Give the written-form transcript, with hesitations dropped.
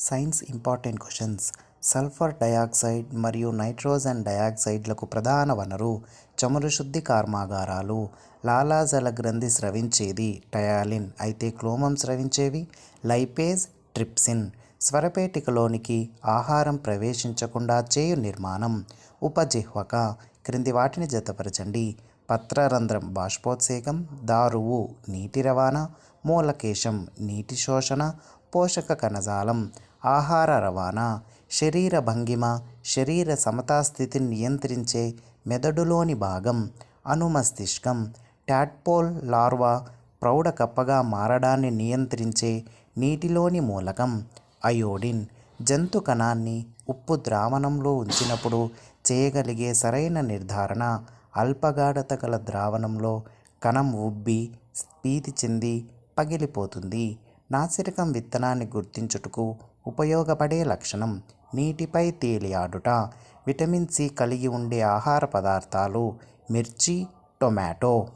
Science important questions. Sulphur dioxide మరియు nitrogen డయాక్సైడ్లకు ప్రధాన వనరు చమురు శుద్ధి కర్మాగారాలు. లాలాజల గ్రంథి స్రవించేది టయాలిన్ అయితే క్లోమం స్రవించేవి లైపేజ్, ట్రిప్సిన్. స్వరపేటికలోనికి ఆహారం ప్రవేశించకుండా చేయు నిర్మాణం ఉపజిహ్వక. క్రింది వాటిని జతపరచండి. పత్రరంధ్రం బాష్పోత్సేకం, దారువు నీటి రవాణా, మూలకేశం నీటి శోషణ, పోషక కణజాలం ఆహార రవాణా. శరీర భంగిమ శరీర సమతాస్థితిని నియంత్రించే మెదడులోని భాగం అనుమస్తిష్కం. టాడ్పోల్ లార్వా ప్రౌఢ కప్పగా మారడాన్ని నియంత్రించే నీటిలోని మూలకం అయోడిన్. జంతు కణాన్ని ఉప్పు ద్రావణంలో ఉంచినప్పుడు చేయగలిగే సరైన నిర్ధారణ అల్పగాఢత గల ద్రావణంలో కణం ఉబ్బి స్ఫీతి చెంది పగిలిపోతుంది. నాసిరకం విత్తనాన్ని గుర్తించుటకు ఉపయోగపడే లక్షణం నీటిపై తేలియాడుట. విటమిన్ సి కలిగి ఉండే ఆహార పదార్థాలు మిర్చి, టొమాటో.